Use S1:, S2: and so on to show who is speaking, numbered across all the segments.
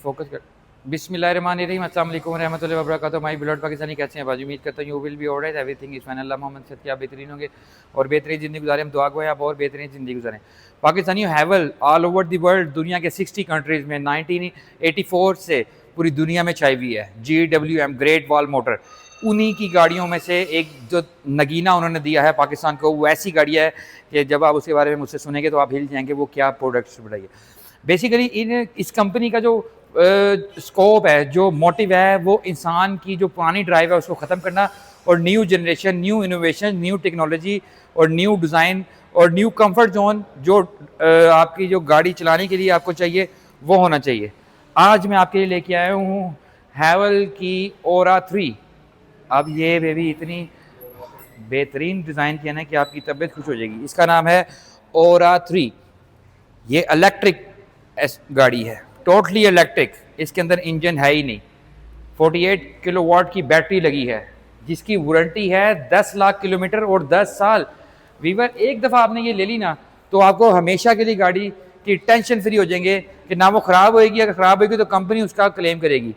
S1: Focus कर। बिस्मिल्लाहिर्रहमानिर्रहीम, अस्सलाम वालेकुम रहमतुल्लाहि व बरकातहू। माय बिलॉट पाकिस्तानी, कैसे हैं बाजी? उम्मीद करता हूँ you will be alright, everything is fine. Allah Mohammad सत्य आप बेहतरीन होंगे और बेहतरीन ज़िंदगी गुजारें। हम दुआ गो आप और बेहतरीन ज़िंदगी गुजारें। पाकिस्तानी हैवल ऑल ओवर द वर्ल्ड, दुनिया के 60 कंट्रीज़ में 1984 से पूरी दुनिया में छाई हुई है। GWM ग्रेट वॉल मोटर उन्हीं की गाड़ियों में से एक जो नगीना उन्होंने दिया है पाकिस्तान को, वो ऐसी गाड़ी है कि जब आप उसके बारे में मुझसे सुनेंगे तो आप हिल जाएंगे। वो क्या प्रोडक्ट्स बताइए। बेसिकली इस कंपनी का जो स्कोप है, जो मोटिव है, वो इंसान की जो पुरानी ड्राइव है उसको ख़त्म करना और new generation, new innovation, new technology और न्यू डिज़ाइन और न्यू कंफर्ट जोन जो आपकी जो गाड़ी चलाने के लिए आपको चाहिए वो होना चाहिए। आज मैं आपके लिए लेके आया हूँ हैवल की ओरा 3। अब ये बेबी इतनी बेहतरीन डिज़ाइन किया ना कि आपकी तबीयत खुश हो जाएगी। इसका नाम है ओरा 3। ये इलेक्ट्रिक गाड़ी है, टोटली इलेक्ट्रिक। इसके अंदर इंजन है ही नहीं। 48 किलोवाट की बैटरी लगी है जिसकी वारंटी है 10 लाख किलोमीटर और 10 साल। वीवर, एक दफ़ा आपने ये ले ली ना तो आपको हमेशा के लिए गाड़ी की टेंशन फ्री हो जाएंगे कि ना वो ख़राब होएगी। अगर ख़राब होगी तो कंपनी उसका क्लेम करेगी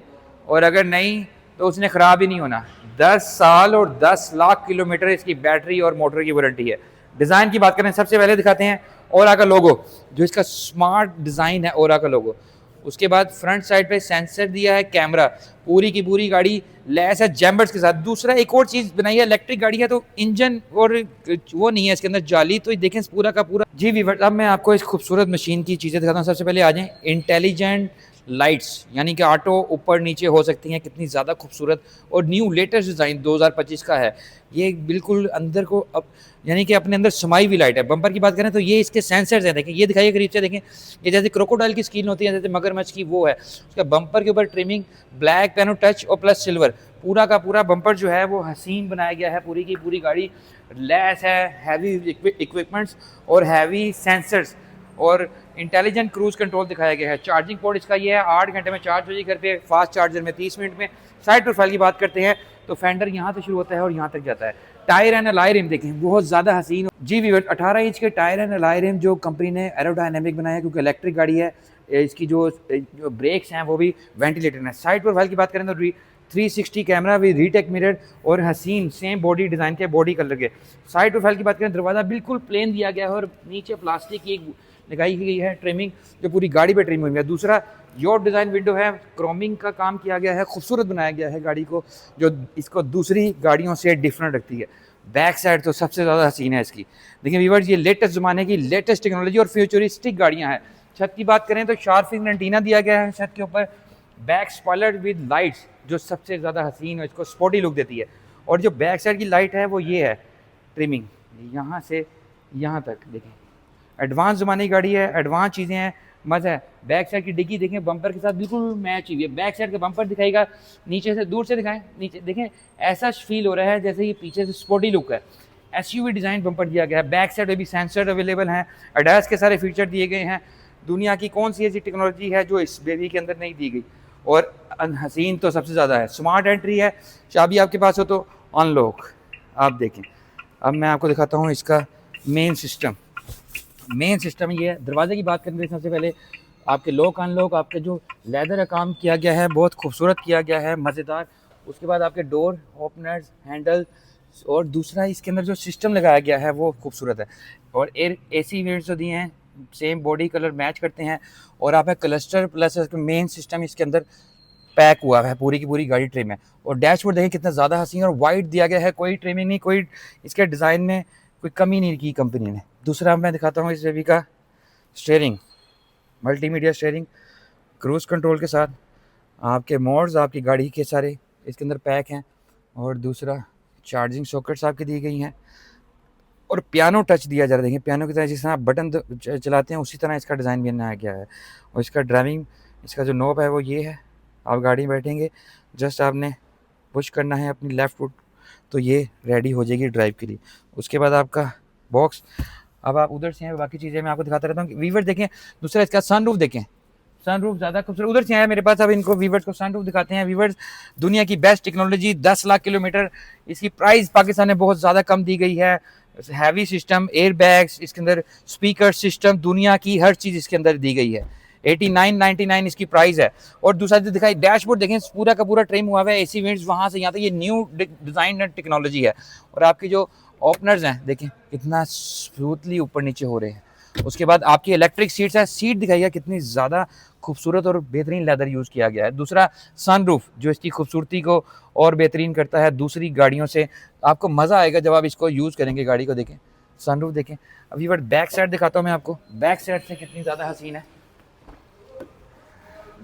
S1: और अगर नहीं तो उसने ख़राब ही नहीं होना। 10 साल और 10 लाख किलोमीटर इसकी बैटरी और मोटर की वारंटी है। डिज़ाइन की बात करें, सबसे पहले दिखाते हैं ओरा का लोगो, जो इसका स्मार्ट डिज़ाइन है ओरा का लोगो। उसके बाद फ्रंट साइड पे सेंसर दिया है, कैमरा, पूरी की पूरी गाड़ी लैस है जैम्बर्स के साथ। दूसरा एक और चीज़ बनाई है, इलेक्ट्रिक गाड़ी है तो इंजन और वो नहीं है इसके अंदर जाली, तो देखें पूरा का पूरा। जी वीवर, अब मैं आपको इस खूबसूरत मशीन की चीज़ें दिखाता हूँ। सबसे पहले आ जाएँ इंटेलिजेंट लाइट्स, यानी कि ऑटो ऊपर नीचे हो सकती हैं। कितनी ज़्यादा खूबसूरत और न्यू लेटेस्ट डिज़ाइन 2025 का है ये। बिल्कुल अंदर को अब यानी कि अपने अंदर समाई हुई लाइट है। बम्पर की बात करें तो ये इसके सेंसर्स हैं, देखें ये दिखाइए करीब से, देखें ये जैसे क्रोकोडाइल की स्किन होती है, जैसे मगरमच्छ की, वो है। उसका बम्पर के ऊपर ट्रिमिंग ब्लैक पैनो टच और प्लस सिल्वर, पूरा का पूरा बम्पर जो है वो हसीन बनाया गया है। पूरी की पूरी गाड़ी लैस है हैवी इक्विपमेंट्स और हैवी सेंसर्स और इंटेलिजेंट क्रूज कंट्रोल दिखाया गया है। चार्जिंग पोर्ट इसका ये है, 8 घंटे में चार्ज हो जाएगी घर पे, फास्ट चार्जर में 30 मिनट में। साइड प्रोफाइल की बात करते हैं तो फेंडर यहाँ से शुरू होता है और यहाँ तक जाता है। टायर एंड अलाई रिम देखें, बहुत ज़्यादा हसीन। जी वीवर, 18 इंच के टायर एंड अलाई रिम जो कंपनी ने एरोडायनेमिक बनाया है, क्योंकि इलेक्ट्रिक गाड़ी है। इसकी जो ब्रेक्स हैं वो भी वेंटिलेटेड हैं। साइड प्रोफाइल की बात करें तो 360 कैमरा विद रीटेक मिरर और हसीन सेम बॉडी डिज़ाइन के बॉडी कलर के। साइड प्रोफाइल की बात करें, दरवाज़ा बिल्कुल प्लेन दिया गया है और नीचे प्लास्टिक की एक लगाई गई है ट्रिमिंग जो पूरी गाड़ी पे ट्रिम हुई है। दूसरा योर डिज़ाइन विंडो है, क्रोमिंग का काम किया गया है, खूबसूरत बनाया गया है गाड़ी को, जो इसको दूसरी गाड़ियों से डिफरेंट रखती है। बैक साइड तो सबसे ज़्यादा हसीन है इसकी। देखिए व्यूअर्स, ये लेटेस्ट ज़माने की लेटेस्ट टेक्नोलॉजी और फ्यूचरिस्टिक गाड़ियाँ हैं। छत की बात करें तो शार्प फिंगर एंटीना दिया गया है छत के ऊपर। बैक स्पॉइलर विद लाइट्स जो सबसे ज़्यादा हसीन है, इसको स्पोर्टी लुक देती है। और जो बैक साइड की लाइट है वो ये है ट्रिमिंग, यहाँ से यहाँ तक। देखें एडवांस ज़माने की गाड़ी है, एडवांस चीज़ें हैं, मज़ा है। बैक साइड की डिग्गी देखें, बम्पर के साथ बिल्कुल मैच हुई है। बैक साइड का बम्पर दिखाएगा, नीचे से दूर से दिखाएं, नीचे देखें ऐसा फील हो रहा है जैसे ये पीछे से स्पोर्टी लुक है। SUV डिज़ाइन बम्पर दिया गया है। बैक साइड में भी सेंसर अवेलेबल हैं, ADAS के सारे फीचर दिए गए हैं। दुनिया की कौन सी ऐसी टेक्नोलॉजी है जो इस बेबी के अंदर नहीं दी गई? और हसीन तो सबसे ज़्यादा है। स्मार्ट एंट्री है, चाबी आपके पास हो तो अनलॉक। आप देखें, अब मैं आपको दिखाता हूँ इसका मेन सिस्टम। मेन सिस्टम ये है। दरवाजे की बात करें सबसे पहले, आपके लॉक अनलॉक, आपके जो लेदर का काम किया गया है बहुत खूबसूरत किया गया है, मज़ेदार। उसके बाद आपके डोर ओपनर्स, हैंडल, और दूसरा इसके अंदर जो सिस्टम लगाया गया है वो खूबसूरत है। और AC वेंट्स जो दिए हैं सेम बॉडी कलर मैच करते हैं। और आप क्लस्टर प्लस मेन सिस्टम इसके अंदर पैक हुआ है, पूरी की पूरी गाड़ी ट्रिम है। और डैशबोर्ड देखिए कितना ज़्यादा हसीन और वाइड दिया गया है, कोई ट्रिमिंग नहीं, कोई इसके डिज़ाइन में कोई कमी नहीं की कंपनी ने। दूसरा मैं दिखाता हूँ इस बेबी का steering, multimedia steering cruise control के साथ। आपके मोड्स आपकी गाड़ी के सारे इसके अंदर पैक हैं। और दूसरा चार्जिंग सॉकेट्स आपकी दी गई हैं और पियानो टच दिया जा रहा है। देखिए पियानो की तरह जिस तरह आप बटन चलाते हैं उसी तरह इसका डिज़ाइन भी बनाया गया है। और इसका ड्राइविंग, इसका जो नॉब है वो ये है। आप गाड़ी में बैठेंगे, जस्ट आपने पुश करना है अपनी लेफ़्ट फुट तो ये रेडी हो जाएगी ड्राइव के लिए। उसके बाद आपका बॉक्स, अब आप उधर से हैं, बाकी चीज़ें मैं आपको दिखाता रहता हूँ। वीवर देखें, दूसरा इसका सनरूफ देखें, सनरूफ ज़्यादा खूबसूरत। उधर से आया मेरे पास, अब इनको वीवर्स को सनरूफ दिखाते हैं। वीवर्स, दुनिया की बेस्ट टेक्नोलॉजी, 10 लाख किलोमीटर। इसकी प्राइस पाकिस्तान में बहुत ज़्यादा कम दी गई है। हैवी सिस्टम, एयर बैग्स, इसके अंदर स्पीकर सिस्टम, दुनिया की हर चीज़ इसके अंदर दी गई है। 8999 इसकी प्राइस है। और दूसरा जो दिखाई डैशबोर्ड देखें, पूरा का पूरा ट्रिम हुआ है, AC वेंट्स वहाँ से यहाँ तक, ये न्यू डिज़ाइन एंड टेक्नोलॉजी है। और आपकी जो ओपनर्स हैं देखें कितना स्मूथली ऊपर नीचे हो रहे हैं। उसके बाद आपकी इलेक्ट्रिक सीट्स है, सीट दिखाइए कितनी ज़्यादा खूबसूरत और बेहतरीन लेदर यूज़ किया गया है। दूसरा सनरूफ जो इसकी खूबसूरती को और बेहतरीन करता है दूसरी गाड़ियों से। आपको मज़ा आएगा जब आप इसको यूज़ करेंगे गाड़ी को। देखें सनरूफ देखें। अभी बट बैक साइड दिखाता हूँ मैं आपको, बैक साइड से कितनी ज़्यादा हसीन है।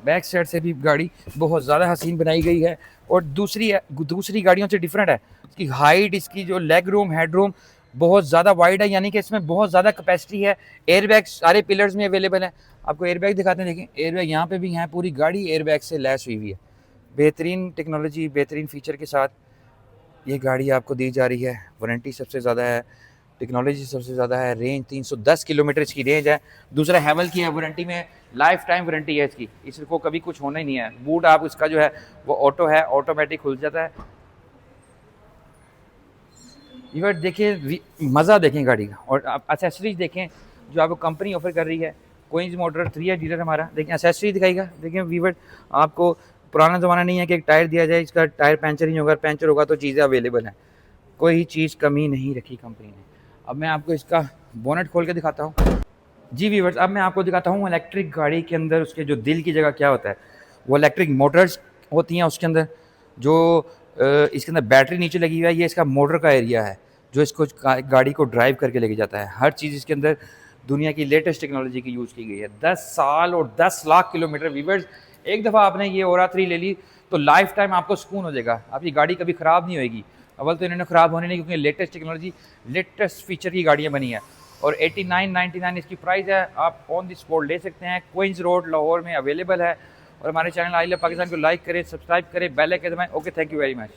S1: बैक साइड से भी गाड़ी बहुत ज़्यादा हसीन बनाई गई है और दूसरी गाड़ियों से डिफरेंट है। इसकी हाइट, इसकी जो लेग रूम, हेड रूम बहुत ज़्यादा वाइड है, यानी कि इसमें बहुत ज़्यादा कैपेसिटी है। एयरबैग सारे पिलर्स में अवेलेबल है। आपको एयरबैग दिखाते हैं, देखें एयरबैग यहाँ पे भी हैं, पूरी गाड़ी एयरबैग से लैस हुई हुई है। बेहतरीन टेक्नोलॉजी, बेहतरीन फीचर के साथ ये गाड़ी आपको दी जा रही है। वारंटी सबसे ज़्यादा है, टेक्नोलॉजी सबसे ज़्यादा है, रेंज 310 किलोमीटर इसकी रेंज है। दूसरा हैवल की है, वारंटी में लाइफ टाइम वारंटी है इसकी, इसको कभी कुछ होना ही नहीं है। बूट आप इसका जो है वो ऑटो है, ऑटोमेटिक खुल जाता है। ये देखिए मज़ा देखें गाड़ी का। और आप एसेसरीज देखें जो आपको कंपनी ऑफर कर रही है। क्वींस मोटर 3 है डीलर हमारा। देखें एसेसरी दिखाएगा, देखें वीवर आपको पुराना ज़माना नहीं है कि एक टायर दिया जाए, इसका टायर पंचर ही होगा, पंचर होगा तो चीज़ें अवेलेबल हैं, कोई चीज़ कमी नहीं रखी कंपनी ने। अब मैं आपको इसका बोनेट खोल के दिखाता हूँ। जी व्यूअर्स, अब मैं आपको दिखाता हूँ इलेक्ट्रिक गाड़ी के अंदर उसके जो दिल की जगह क्या होता है। वो इलेक्ट्रिक मोटर्स होती हैं उसके अंदर, जो इसके अंदर बैटरी नीचे लगी हुई है, ये इसका मोटर का एरिया है जो इसको गाड़ी को ड्राइव करके लेके जाता है। हर चीज़ इसके अंदर दुनिया की लेटेस्ट टेक्नोलॉजी की यूज़ की गई है। 10 साल और 10 लाख किलोमीटर। व्यूअर्स, एक दफ़ा आपने ये ओरा 3 ले ली तो लाइफ टाइम आपको सुकून हो जाएगा, आपकी गाड़ी कभी ख़राब नहीं होगी। अव्वल तो इन्होंने ख़राब होने नहीं, क्योंकि लेटेस्ट टेक्नोलॉजी, लेटेस्ट फीचर की गाड़ियाँ बनी हैं। और 8999 इसकी प्राइस है। आप ऑन द स्पॉट ले सकते हैं। क्वींस रोड लाहौर में अवेलेबल है। और हमारे चैनल आई लव पाकिस्तान को लाइक करें, सब्सक्राइब करें, बेल आइकन दबाएं। Okay, thank you very much.